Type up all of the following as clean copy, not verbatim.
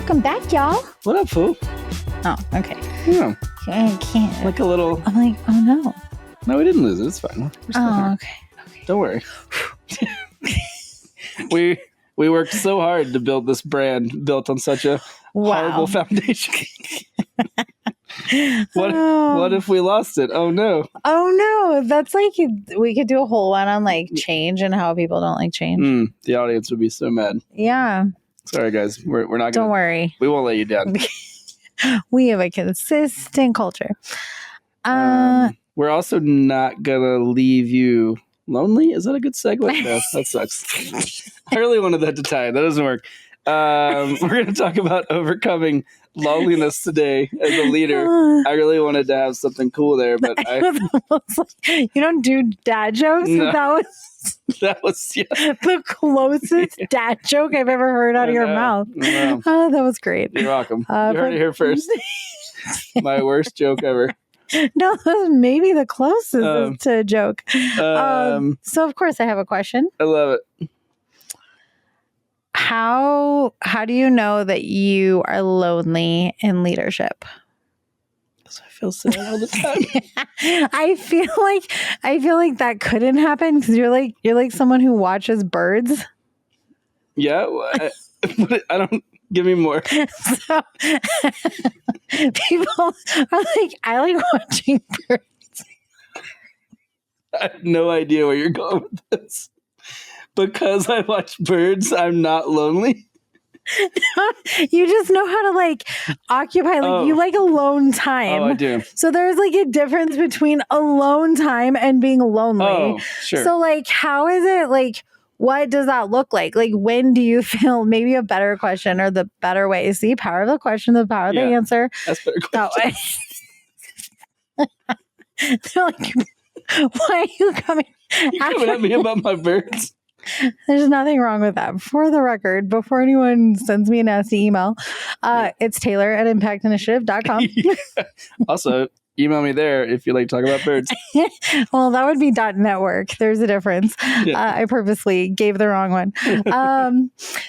Welcome back, y'all. What up, fool? Oh, okay. Yeah. I can't. Like a little... I'm like, oh no. No, we didn't lose it. It's fine. Oh, okay. Don't worry. We worked so hard to build this brand built on such a horrible foundation. What if we lost it? Oh no. Oh no. That's like, we could do a whole one on like change and how people don't like change. The audience would be so mad. Yeah. Sorry, guys. We're not gonna... Don't worry. We won't let you down. We have a consistent culture. We're also not gonna leave you lonely. Is that a good segue? No, that sucks. I really wanted that to tie. That doesn't work. We're going to talk about overcoming loneliness today as a leader. I really wanted to have something cool there, but you don't do dad jokes. No. That was yeah. the closest dad joke I've ever heard out of your mouth. No. Oh, that was great. You're welcome. You heard it here first. My worst joke ever. No, that was maybe the closest to a joke. So of course I have a question. I love it. How do you know that you are lonely in leadership? Because I feel sad all the time. I feel like that couldn't happen because you're like someone who watches birds. Yeah, I don't. Give me more. So people are like, I like watching birds. I have no idea where you're going with this. Because I watch birds, I'm not lonely. You just know how to like occupy, like you like alone time. Oh, I do. So there's like a difference between alone time and being lonely. Oh, sure. So like, how is it like? What does that look like? Like, when do you feel, maybe a better question or the better way? See, power of the question, the power of the answer. That's better question. That way. They're like, why are you coming? You coming at me about my birds? There's nothing wrong with that. For the record, before anyone sends me a nasty email, it's Taylor@impactinitiative.com. Yeah. Also, email me there if you like to talk about birds. Well, that would be .network. There's a difference. Yeah. I purposely gave the wrong one.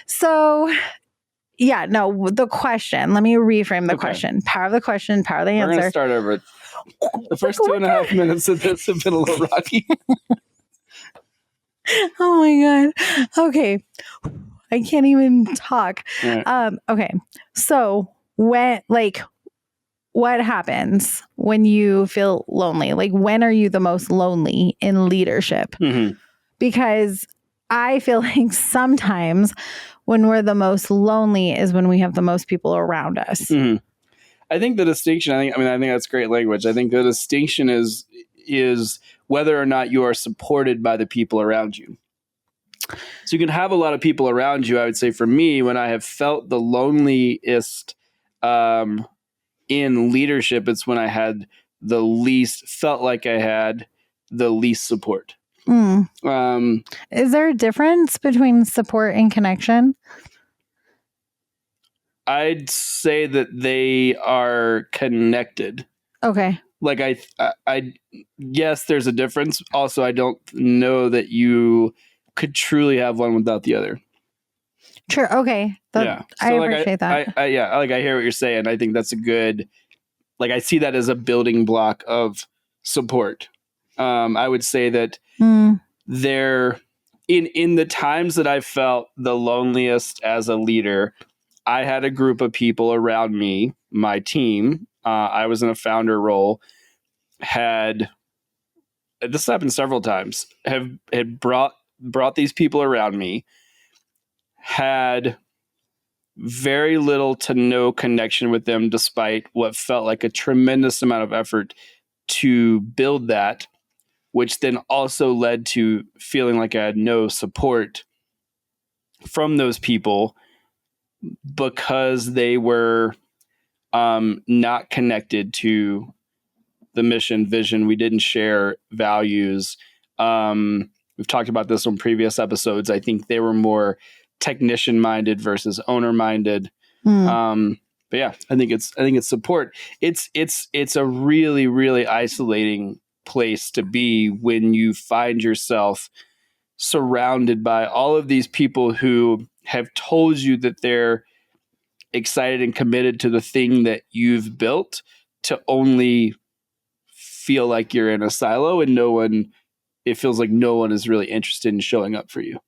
So, yeah, no, the question. Let me reframe the question. Power of the question, power of the answer. We're going to start over. The first 2.5 minutes of this have been a little rocky. Oh my God. Okay. I can't even talk. Right. Okay. So, what happens when you feel lonely? Like, when are you the most lonely in leadership? Mm-hmm. Because I feel like sometimes when we're the most lonely is when we have the most people around us. Mm-hmm. I think the distinction, I think that's great language. I think the distinction is whether or not you are supported by the people around you. So you can have a lot of people around you. I would say for me, when I have felt the loneliest, in leadership, it's when I had felt like I had the least support. Is there a difference between support and connection? I'd say that they are connected. Okay. Like I yes, there's a difference. Also, I don't know that you could truly have one without the other. Sure. Okay. Yeah. So I appreciate that. I hear what you're saying. I think that's a good, I see that as a building block of support. I would say that there, in the times that I felt the loneliest as a leader, I had a group of people around me, my team. I was in a founder role. This happened several times. Had brought these people around me. Had very little to no connection with them, despite what felt like a tremendous amount of effort to build that, which then also led to feeling like I had no support from those people because they were not connected to the mission, vision. We didn't share values. We've talked about this on previous episodes. I think they were more technician minded versus owner minded. But yeah, I think it's support. It's a really, really isolating place to be when you find yourself surrounded by all of these people who have told you that they're excited and committed to the thing that you've built to only feel like you're in a silo and it feels like no one is really interested in showing up for you.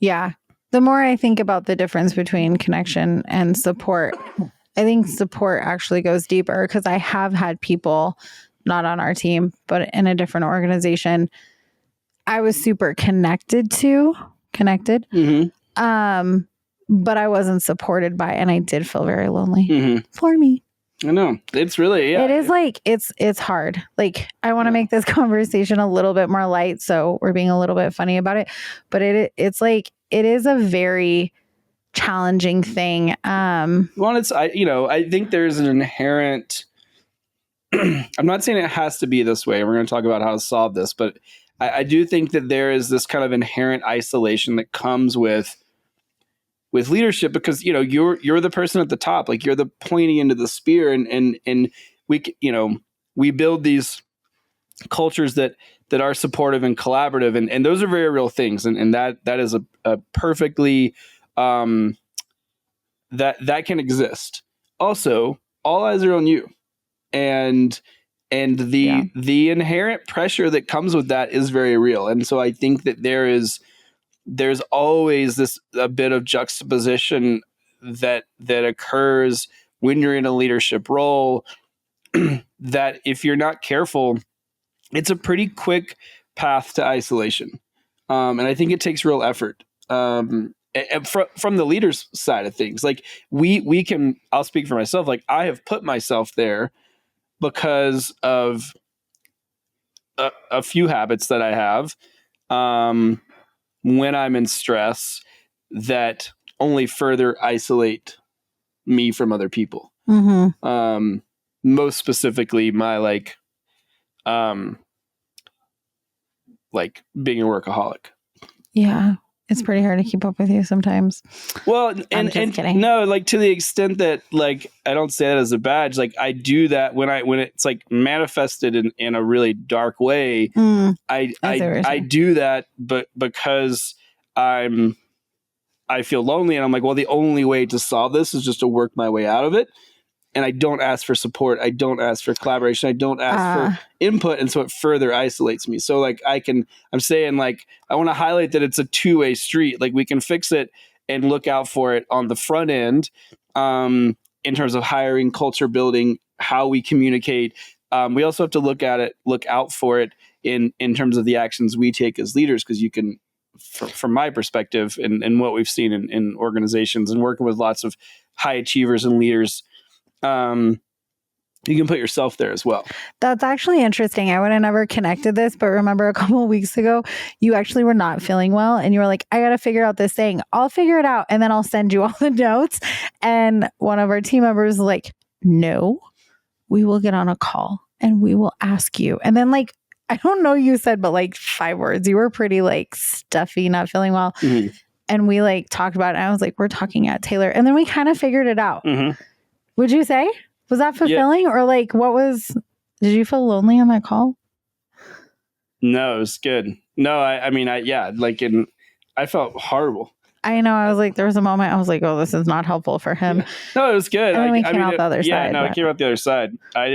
Yeah. The more I think about the difference between connection and support, I think support actually goes deeper, because I have had people not on our team, but in a different organization, I was super connected. But I wasn't supported by, and I did feel very lonely for me. I know. It's really, it is like, it's hard. Like, I want to make this conversation a little bit more light, so we're being a little bit funny about it, but it's like, it is a very challenging thing. Well, I think there's an inherent, I'm not saying it has to be this way. We're going to talk about how to solve this, but I do think that there is this kind of inherent isolation that comes with leadership, because you're the person at the top, like you're the pointy end of the spear, and we build these cultures that are supportive and collaborative, and those are very real things, and that is a perfectly that can exist. Also, all eyes are on you, and the inherent pressure that comes with that is very real, and so I think that there's always a bit of juxtaposition that occurs when you're in a leadership role, that if you're not careful, it's a pretty quick path to isolation. And I think it takes real effort. And from the leader's side of things, like we can, I'll speak for myself. Like, I have put myself there because of a few habits that I have, when I'm in stress, that only further isolate me from other people. Most specifically, my like being a workaholic. Yeah. It's pretty hard to keep up with you sometimes. Well, and no, like, to the extent that, like, I don't say that as a badge. Like, I do that when it's like manifested in a really dark way. I do that, but because I feel lonely, and I'm like, well, the only way to solve this is just to work my way out of it. And I don't ask for support. I don't ask for collaboration. I don't ask for input. And so it further isolates me. So, like, I'm saying, like, I want to highlight that it's a two-way street. Like, we can fix it and look out for it on the front end, in terms of hiring, culture building, how we communicate. We also have to look out for it in terms of the actions we take as leaders. Because you can, from my perspective and what we've seen in organizations and working with lots of high achievers and leaders, you can put yourself there as well. That's actually interesting. I would have never connected this, but remember a couple of weeks ago, you actually were not feeling well, and you were like, I got to figure out this thing. I'll figure it out, and then I'll send you all the notes. And one of our team members was like, no, we will get on a call and we will ask you. And then, like, I don't know, you said, but like 5 words. You were pretty like stuffy, not feeling well. And we like talked about it. And I was like, we're talking at Taylor. And then we kind of figured it out. Would you say? Was that fulfilling? Or like, did you feel lonely on that call? No, it was good. No, I felt horrible. I know. I was like, there was a moment I was like, oh, this is not helpful for him. No, it was good. And then we came out the other side. Yeah, no, it came out the other side. I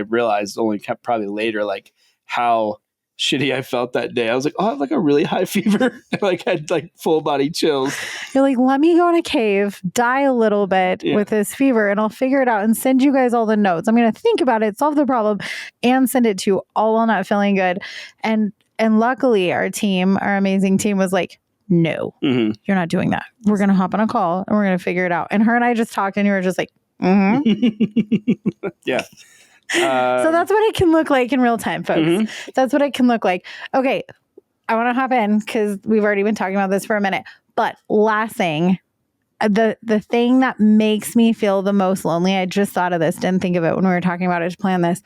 realized only kept probably later, like, how shitty I felt that day. I was like, oh, I have like a really high fever. Like, had like full body chills. You're like, let me go in a cave, die a little bit with this fever, and I'll figure it out and send you guys all the notes. I'm going to think about it, solve the problem, and send it to you, all while not feeling good. And luckily our amazing team was like, no, you're not doing that. We're going to hop on a call and we're going to figure it out. And her and I just talked, and you were just like, yeah. So that's what it can look like in real time, folks. That's what it can look like. Okay, I want to hop in because we've already been talking about this for a minute. But last thing, the thing that makes me feel the most lonely, I just thought of this, didn't think of it when we were talking about it to plan this.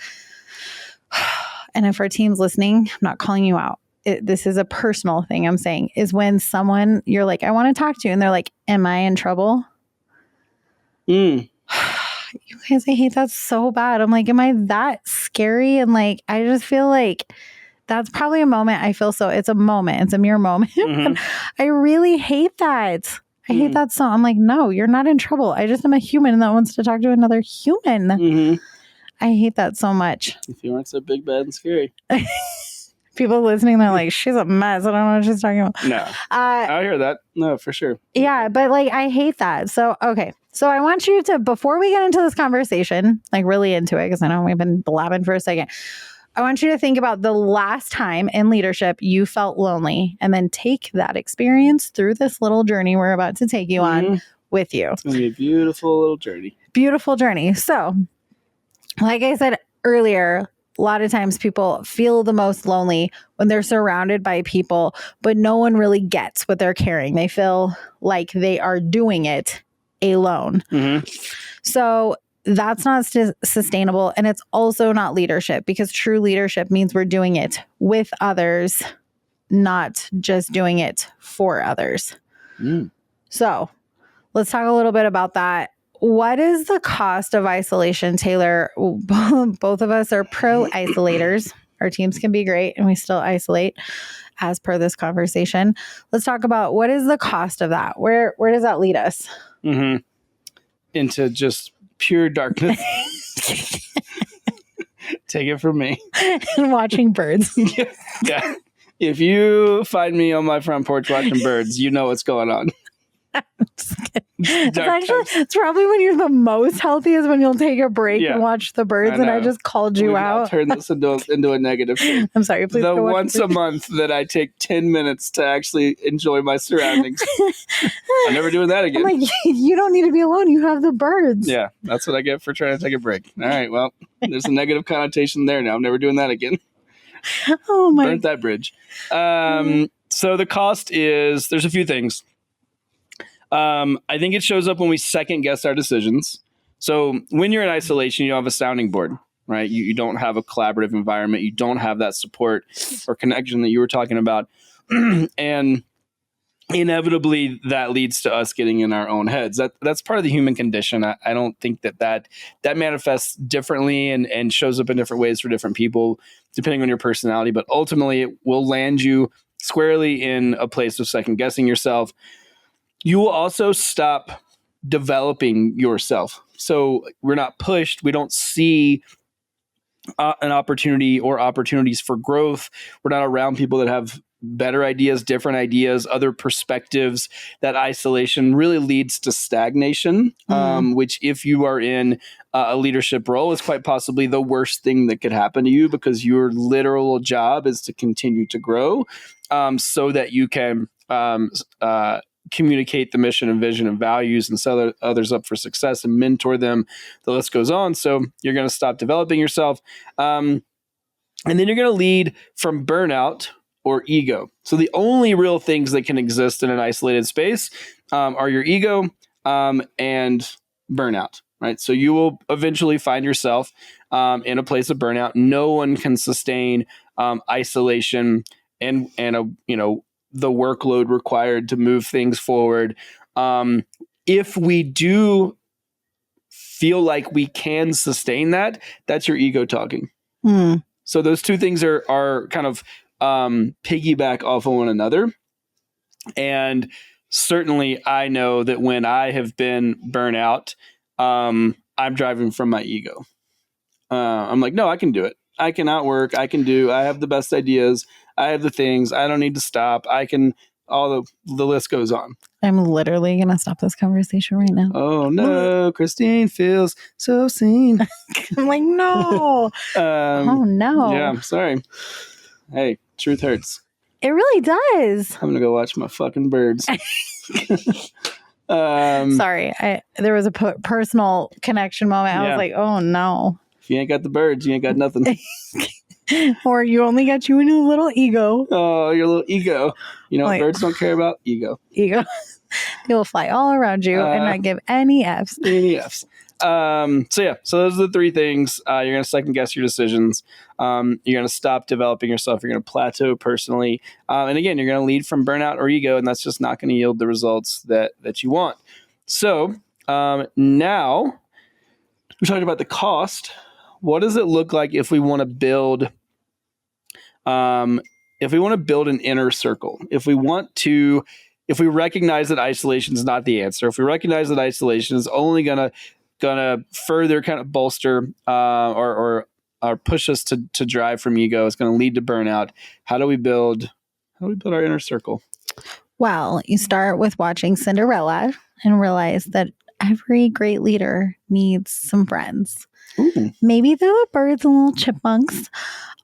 And if our team's listening, I'm not calling you out. This is a personal thing I'm saying, is when someone, you're like, I want to talk to you. And they're like, am I in trouble? You guys, I hate that so bad. I'm like, am I that scary? And like, I just feel like that's probably a moment I feel so, it's a moment. It's a mere moment. I really hate that. I hate that so. I'm like, no, you're not in trouble. I just am a human that wants to talk to another human. Mm-hmm. I hate that so much. If you aren't so big, bad, and scary. People listening, they're like, she's a mess. I don't know what she's talking about. No, I hear that. No, for sure. Yeah, but like, I hate that. So, okay. So I want you to, before we get into this conversation, like really into it, because I know we've been blabbing for a second. I want you to think about the last time in leadership you felt lonely, and then take that experience through this little journey we're about to take you on with you. It's going to be a beautiful little journey. Beautiful journey. So, like I said earlier, a lot of times people feel the most lonely when they're surrounded by people, but no one really gets what they're carrying. They feel like they are doing it alone. Mm-hmm. So that's not sustainable. And it's also not leadership, because true leadership means we're doing it with others, not just doing it for others. So let's talk a little bit about that. What is the cost of isolation, Taylor? Both of us are pro isolators. Our teams can be great and we still isolate as per this conversation. Let's talk about what is the cost of that? Where does that lead us? Mm-hmm. Into just pure darkness. Take it from me. And watching birds. Yeah. If you find me on my front porch watching birds, you know what's going on. It's probably when you're the most healthy is when you'll take a break and watch the birds. And I just called you out. I'll turn this into a negative thing. I'm sorry. Please the go once a month that I take 10 minutes to actually enjoy my surroundings. I'm never doing that again. I'm like, you don't need to be alone. You have the birds. Yeah, that's what I get for trying to take a break. All right, well, there's a negative connotation there now. I'm never doing that again. Oh my! Burnt that bridge. So the cost is, there's a few things. I think it shows up when we second guess our decisions. So when you're in isolation, you don't have a sounding board, right? You don't have a collaborative environment. You don't have that support or connection that you were talking about. And inevitably that leads to us getting in our own heads. That's part of the human condition. I don't think that manifests differently and shows up in different ways for different people, depending on your personality. But ultimately it will land you squarely in a place of second guessing yourself. You will also stop developing yourself. So we're not pushed. We don't see an opportunity or opportunities for growth. We're not around people that have better ideas, different ideas, other perspectives. That isolation really leads to stagnation, which if you are in a leadership role is quite possibly the worst thing that could happen to you, because your literal job is to continue to grow so that you can communicate the mission and vision and values and set others up for success and mentor them. The list goes on. So you're going to stop developing yourself. And then you're going to lead from burnout or ego. So the only real things that can exist in an isolated space are your ego and burnout, right? So you will eventually find yourself in a place of burnout. No one can sustain isolation and the workload required to move things forward. If we do feel like we can sustain that, that's your ego talking. So those two things are kind of piggyback off of one another. And certainly I know that when I have been burnt out, I'm driving from my ego. I'm like, no, I can do it. I can outwork. I have the best ideas. I have the things. I don't need to stop. I can, the list goes on. I'm literally going to stop this conversation right now. Oh no, Christine feels so seen. I'm like, no. Oh no. Yeah, I'm sorry. Hey, truth hurts. It really does. I'm going to go watch my fucking birds. Sorry. There was a personal connection moment. I was like, oh no. If you ain't got the birds, you ain't got nothing. Or you only got you in a little ego. Oh, your little ego. You know what birds don't care about? Ego. They will fly all around you and not give any Fs. Any Fs. So those are the three things. You're going to second guess your decisions. You're going to stop developing yourself. You're going to plateau personally. And again, you're going to lead from burnout or ego, and that's just not going to yield the results that you want. So now we're talking about the cost. What does it look like if we want to build an inner circle? If we want to if we recognize that isolation is not the answer, if we recognize that isolation is only gonna further kind of bolster or push us to drive from ego, it's going to lead to burnout. How do we build our inner circle? Well, you start with watching Cinderella and realize that every great leader needs some friends. Ooh. Maybe they're the birds and little chipmunks.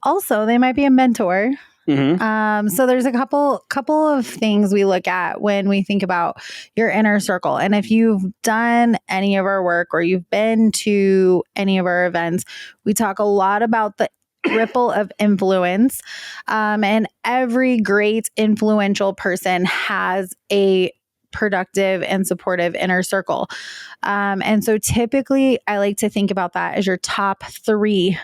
Also, they might be a mentor. Mm-hmm. So there's a couple of things we look at when we think about your inner circle. And if you've done any of our work or you've been to any of our events, we talk a lot about the ripple of influence. And every great influential person has a productive and supportive inner circle. And so typically I like to think about that as your top 3.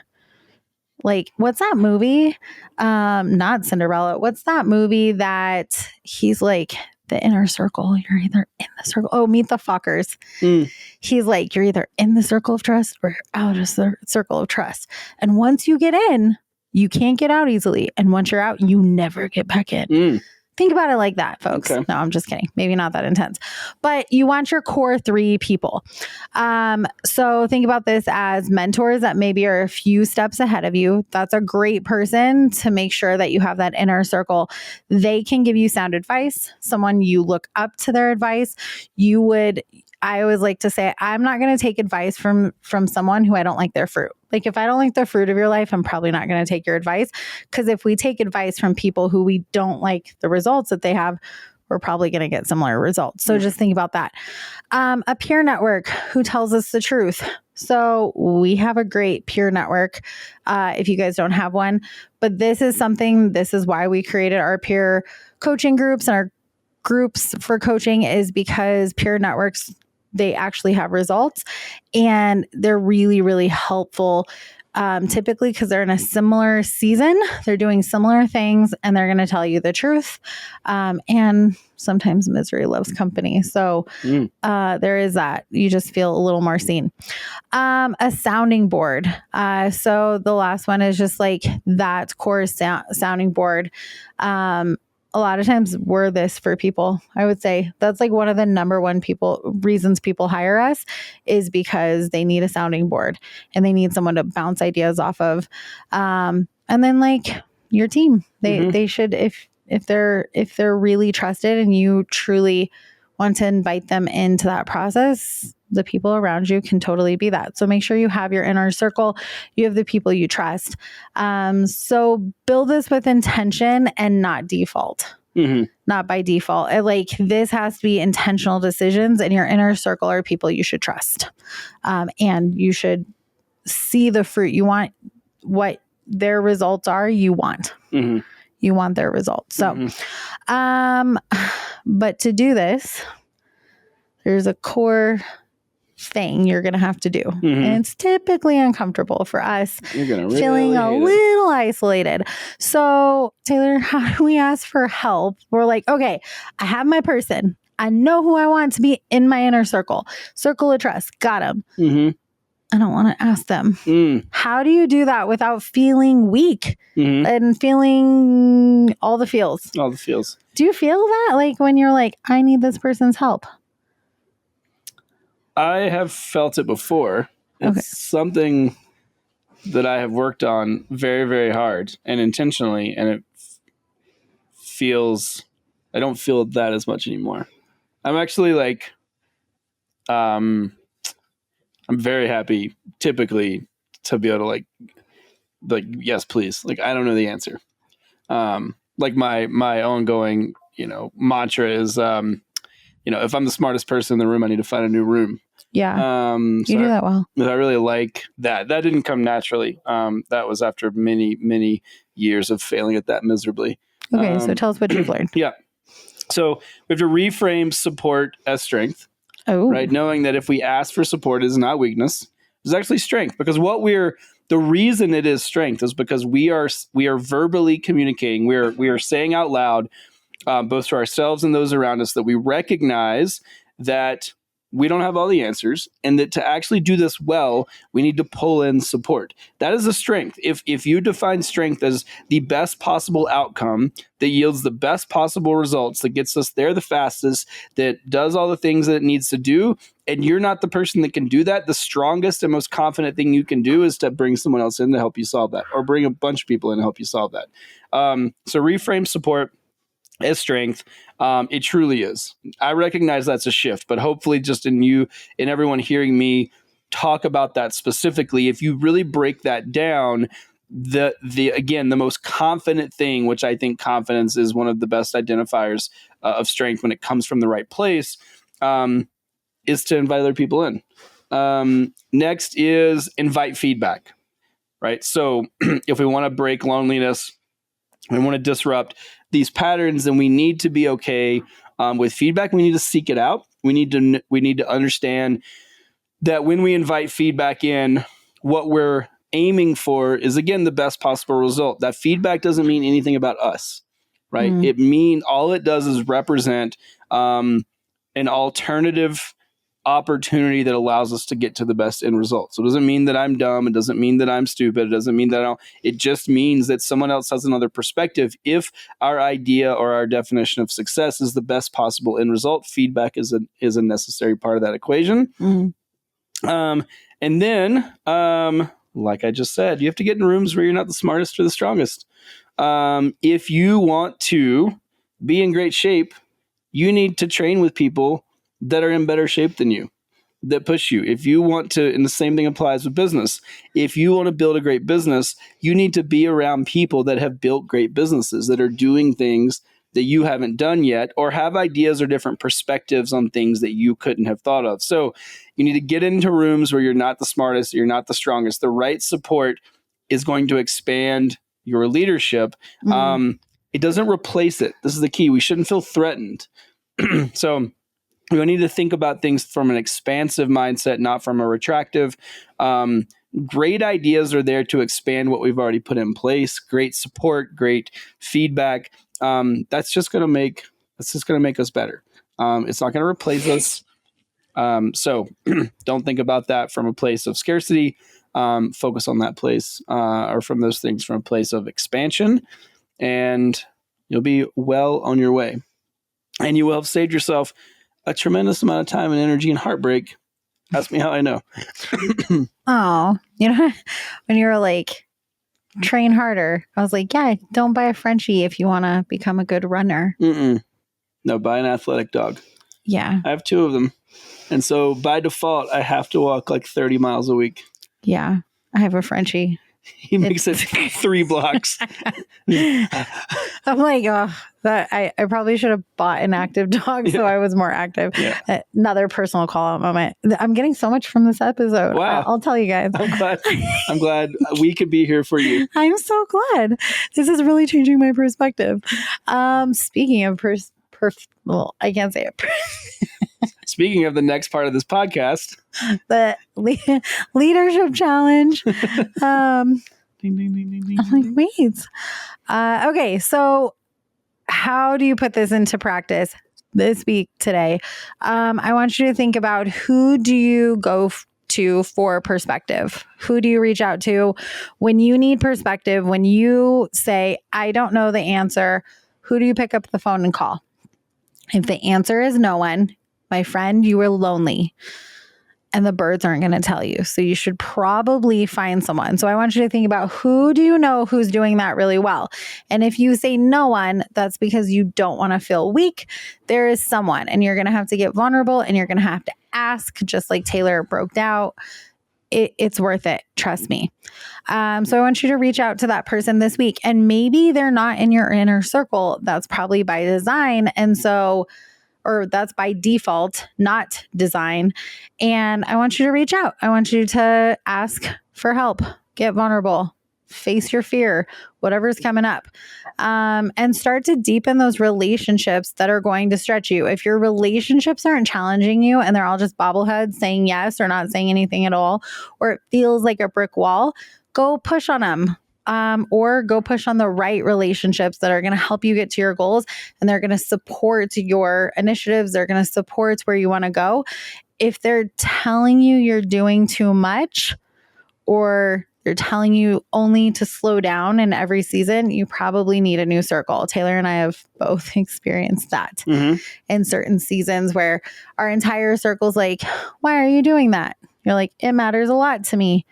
Like, what's that movie? Not Cinderella. What's that movie that he's like the inner circle? You're either in the circle. Oh, Meet the Fockers. He's like, you're either in the circle of trust or out of the circle of trust. And once you get in, you can't get out easily. And once you're out, you never get back in. Think about it like that, folks. Okay. No, I'm just kidding. Maybe not that intense. But you want your core 3 people. So think about this as mentors that maybe are a few steps ahead of you. That's a great person to make sure that you have that inner circle. They can give you sound advice. Someone you look up to their advice. I always like to say, I'm not going to take advice from someone who I don't like their fruit. Like if I don't like the fruit of your life, I'm probably not going to take your advice. Because if we take advice from people who we don't like the results that they have, we're probably going to get similar results. So just think about that. A peer network who tells us the truth. So we have a great peer network if you guys don't have one. But this is why we created our peer coaching groups and our groups for coaching is because peer networks, they actually have results and they're really, really helpful. Typically because they're in a similar season, they're doing similar things and they're going to tell you the truth. And sometimes misery loves company. So there is that. You just feel a little more seen. A sounding board. So the last one is just like that core sounding board. A lot of times we're this for people. I would say that's like one of the number one reasons people hire us is because they need a sounding board and they need someone to bounce ideas off of. And then like your team, they should, if they're really trusted and you truly want to invite them into that process, the people around you can totally be that. So make sure you have your inner circle. You have the people you trust. So build this with intention and not default. Not by default. This has to be intentional decisions, and your inner circle are people you should trust. And you should see the fruit. You want what their results are. You want their results. So, but to do this, there's a core thing you're going to have to do. And it's typically uncomfortable for us. You're gonna really feeling a little isolated. So Taylor, how do we ask for help? We're like, okay, I have my person. I know who I want to be in my inner circle. Circle of trust. Got them. I don't want to ask them. How do you do that without feeling weak and feeling all the feels? All the feels. Do you feel that? Like when you're like, I need this person's help. I have felt it before. It's something that I have worked on very, very hard and intentionally, and it feels, I don't feel that as much anymore. I'm actually like, I'm very happy typically to be able to like, yes, please. Like, I don't know the answer. Like my ongoing, mantra is, if I'm the smartest person in the room, I need to find a new room. Yeah. You do that well. I really like that. That didn't come naturally. That was after many, many years of failing at that miserably. Okay. So tell us what you've learned. Yeah. So we have to reframe support as strength. Oh. Right. Knowing that if we ask for support is not weakness, it's actually strength. Because the reason it is strength is because we are verbally communicating. We are saying out loud, both to ourselves and those around us, that we recognize that we don't have all the answers, and that to actually do this well, we need to pull in support. That is a strength. If you define strength as the best possible outcome that yields the best possible results, that gets us there the fastest, that does all the things that it needs to do, and you're not the person that can do that, the strongest and most confident thing you can do is to bring someone else in to help you solve that, or bring a bunch of people in to help you solve that. So reframe support as strength. It truly is. I recognize that's a shift, but hopefully just in you and everyone hearing me talk about that specifically, if you really break that down, the most confident thing, which I think confidence is one of the best identifiers of strength when it comes from the right place, is to invite other people in. Next is invite feedback, right? So if we want to break loneliness, we want to disrupt these patterns, then we need to be okay with feedback. We need to seek it out. We need to understand that when we invite feedback in, what we're aiming for is, again, the best possible result. That feedback doesn't mean anything about us, right? All it does is represent an alternative opportunity that allows us to get to the best end result. So it doesn't mean that I'm dumb. It doesn't mean that I'm stupid. It doesn't mean that it just means that someone else has another perspective. If our idea or our definition of success is the best possible end result, feedback is a necessary part of that equation. And then, like I just said, you have to get in rooms where you're not the smartest or the strongest. If you want to be in great shape, you need to train with people that are in better shape than you, that push you. If you want to, and the same thing applies with business, if you want to build a great business, you need to be around people that have built great businesses, that are doing things that you haven't done yet, or have ideas or different perspectives on things that you couldn't have thought of. So you need to get into rooms where you're not the smartest, you're not the strongest. The right support is going to expand your leadership. It doesn't replace it. This is the key. We shouldn't feel threatened. So we need to think about things from an expansive mindset, not from a retractive. Great ideas are there to expand what we've already put in place. Great support, great feedback. That's just going to make us better. It's not going to replace us. So don't think about that from a place of scarcity. Focus on that place, or from those things from a place of expansion, and you'll be well on your way. And you will have saved yourself a tremendous amount of time and energy and heartbreak. Ask me how I know. Oh, when you were like, train harder, I was like, yeah, don't buy a Frenchie if you want to become a good runner. No, buy an athletic dog. Yeah. I have 2 of them. And so by default, I have to walk like 30 miles a week. Yeah. I have a Frenchie. He makes it 3 blocks. I'm like, I probably should have bought an active dog so I was more active. Yeah. Another personal call out moment. I'm getting so much from this episode. Wow. I'll tell you guys. I'm glad we could be here for you. I'm so glad. This is really changing my perspective. Speaking of I can't say it. Speaking of the next part of this podcast, the leadership challenge. Ding, ding, ding, ding, ding. I'm like, wait. Okay, so how do you put this into practice this week today? I want you to think about, who do you go to for perspective? Who do you reach out to when you need perspective? When you say, I don't know the answer, who do you pick up the phone and call? If the answer is no one, my friend, you were lonely and the birds aren't going to tell you. So you should probably find someone. So I want you to think about, who do you know who's doing that really well? And if you say no one, that's because you don't want to feel weak. There is someone, and you're going to have to get vulnerable, and you're going to have to ask, just like Taylor broke down. It's worth it. Trust me. So I want you to reach out to that person this week, and maybe they're not in your inner circle. That's probably by design. Or that's by default, not design. And I want you to reach out. I want you to ask for help, get vulnerable, face your fear, whatever's coming up, and start to deepen those relationships that are going to stretch you. If your relationships aren't challenging you and they're all just bobbleheads saying yes or not saying anything at all, or it feels like a brick wall, go push on them. Or go push on the right relationships that are going to help you get to your goals, and they're going to support your initiatives. They're going to support where you want to go. if they're telling you you're doing too much, or they're telling you only to slow down in every season, you probably need a new circle. Taylor and I have both experienced that in certain seasons where our entire circle's like, why are you doing that? You're like, it matters a lot to me.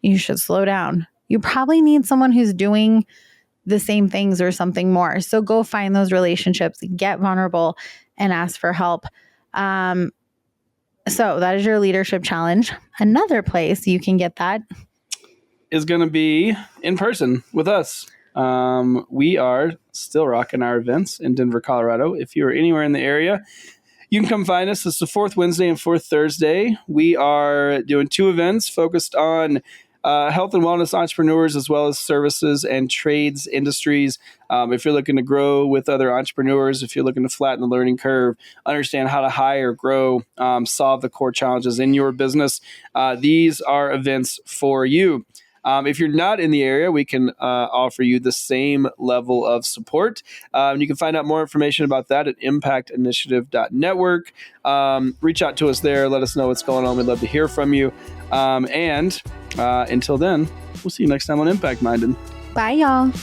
You should slow down. You probably need someone who's doing the same things or something more. So go find those relationships, get vulnerable, and ask for help. So that is your leadership challenge. Another place you can get that is going to be in person with us. We are still rocking our events in Denver, Colorado. If you're anywhere in the area, you can come find us. It's the fourth Wednesday and fourth Thursday. We are doing 2 events focused on health and wellness entrepreneurs, as well as services and trades industries. If you're looking to grow with other entrepreneurs, if you're looking to flatten the learning curve, understand how to hire, grow, solve the core challenges in your business, these are events for you. If you're not in the area, we can offer you the same level of support. You can find out more information about that at impactinitiative.network. Reach out to us there. Let us know what's going on. We'd love to hear from you. And until then, we'll see you next time on Impact Minded. Bye, y'all.